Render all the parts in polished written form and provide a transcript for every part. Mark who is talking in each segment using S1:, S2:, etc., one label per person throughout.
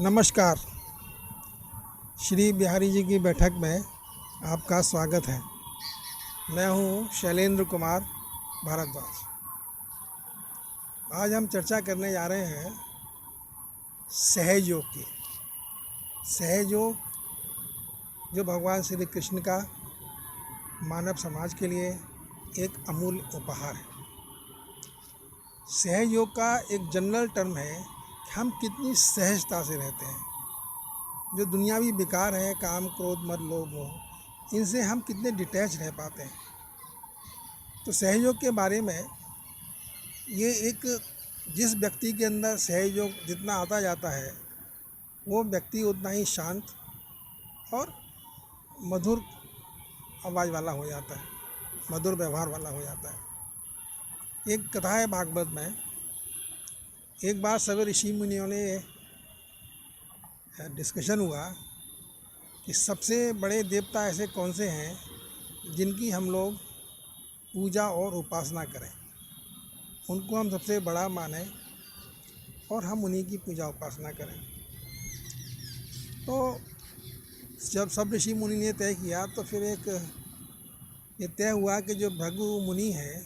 S1: नमस्कार। श्री बिहारी जी की बैठक में आपका स्वागत है। मैं हूँ शैलेंद्र कुमार भारद्वाज। आज हम चर्चा करने जा रहे हैं सहयोग की। सहयोग जो भगवान श्री कृष्ण का मानव समाज के लिए एक अमूल्य उपहार है। सहयोग का एक जनरल टर्म है कि हम कितनी सहजता से रहते हैं। जो दुनियावी विकार है, काम क्रोध मद लोभ मोह, इनसे हम कितने डिटैच रह पाते हैं। तो सहयोग के बारे में ये एक, जिस व्यक्ति के अंदर सहयोग जितना आता जाता है वो व्यक्ति उतना ही शांत और मधुर आवाज़ वाला हो जाता है, मधुर व्यवहार वाला हो जाता है। एक कथा है भागवत में। एक बार सभी ऋषि मुनियों ने डिस्कशन हुआ कि सबसे बड़े देवता ऐसे कौन से हैं जिनकी हम लोग पूजा और उपासना करें, उनको हम सबसे बड़ा माने और हम उन्हीं की पूजा उपासना करें। तो जब सब ऋषि मुनि ने तय किया तो फिर ये तय हुआ कि जो भृगु मुनि हैं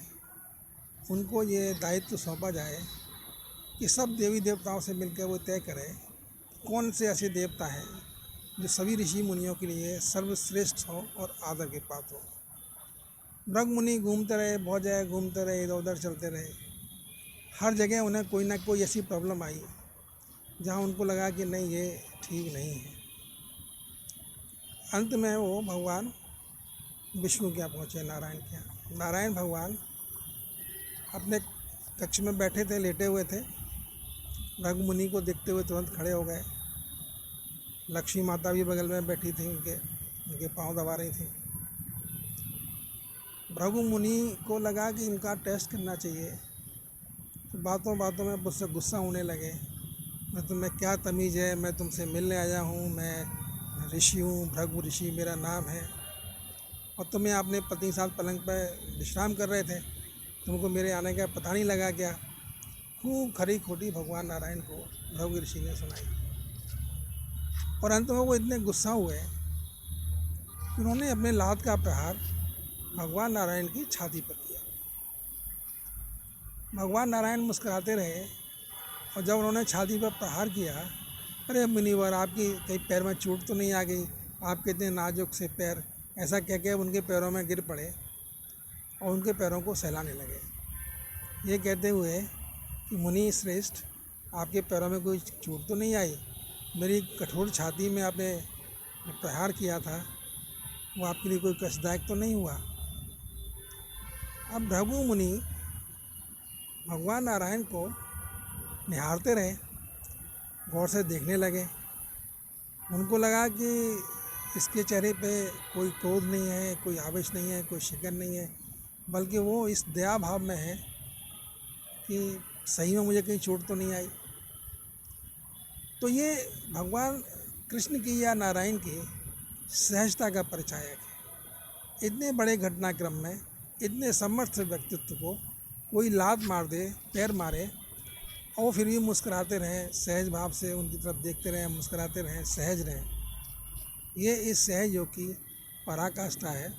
S1: उनको ये दायित्व सौंपा जाए कि सब देवी देवताओं से मिलकर वो तय करें कौन से ऐसे देवता हैं जो सभी ऋषि मुनियों के लिए सर्वश्रेष्ठ हों और आदर के पात्र हों। भृगु मुनि घूमते रहे, बहुत जगह घूमते रहे, इधर उधर चलते रहे। हर जगह उन्हें कोई ना कोई ऐसी प्रॉब्लम आई जहाँ उनको लगा कि नहीं, ये ठीक नहीं है। अंत में वो भगवान विष्णु के यहाँ पहुँचे, नारायण के यहाँ। नारायण भगवान अपने कक्ष में बैठे थे, लेटे हुए थे। भृगु मुनि को देखते हुए तुरंत खड़े हो गए। लक्ष्मी माता भी बगल में बैठी थी, उनके पाँव दबा रही थी। भृगु मुनि को लगा कि इनका टेस्ट करना चाहिए, तो बातों बातों में मुझसे गुस्सा होने लगे। मैं तुम्हें क्या तमीज़ है, मैं तुमसे मिलने आया हूँ, मैं ऋषि हूँ, भृगु ऋषि मेरा नाम है, और तुम्हें अपने पति के साथ पलंग पर विश्राम कर रहे थे, तुमको मेरे आने का पता नहीं लगा क्या। खूब खरी खोटी भगवान नारायण को भृगु ऋषि ने सुनाई। और अंत में वो इतने गुस्सा हुए कि उन्होंने अपने लात का प्रहार भगवान नारायण की छाती पर किया। भगवान नारायण मुस्कुराते रहे और जब उन्होंने छाती पर प्रहार किया, अरे मुनिवर, आपकी कहीं पैर में चोट तो नहीं आ गई, आपके इतने नाजुक से पैर, ऐसा कह के उनके पैरों में गिर पड़े और उनके पैरों को सहलाने लगे, ये कहते हुए कि मुनि श्रेष्ठ, आपके पैरों में कोई चोट तो नहीं आई, मेरी कठोर छाती में आपने प्रहार किया था वो आपके लिए कोई कष्टदायक तो नहीं हुआ। अब भृगु मुनि भगवान नारायण को निहारते रहे, गौर से देखने लगे। उनको लगा कि इसके चेहरे पे कोई क्रोध नहीं है, कोई आवेश नहीं है, कोई शिकन नहीं है, बल्कि वो इस दया भाव में है कि सही में मुझे कहीं चोट तो नहीं आई। तो ये भगवान कृष्ण की या नारायण की सहजता का परिचायक है। इतने बड़े घटनाक्रम में इतने समर्थ व्यक्तित्व को कोई लात मार दे, पैर मारे, और फिर भी मुस्कुराते रहें, सहज भाव से उनकी तरफ देखते रहें, मुस्कुराते रहें, सहज रहें, ये इस सहयोग की पराकाष्ठा है।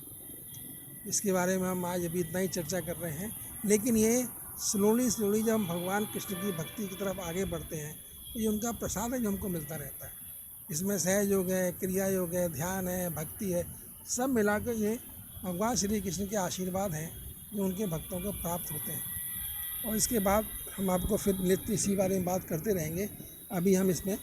S1: इसके बारे में हम आज अभी इतना ही चर्चा कर रहे हैं, लेकिन ये स्लोली जब हम भगवान कृष्ण की भक्ति की तरफ आगे बढ़ते हैं तो ये उनका प्रसाद है जो हमको मिलता रहता है। इसमें सहयोग है, क्रिया योग है, ध्यान है, भक्ति है, सब मिलाकर ये भगवान श्री कृष्ण के आशीर्वाद हैं जो उनके भक्तों को प्राप्त होते हैं। और इसके बाद हम आपको फिर नित्य इसी बारे में बात करते रहेंगे। अभी हम इसमें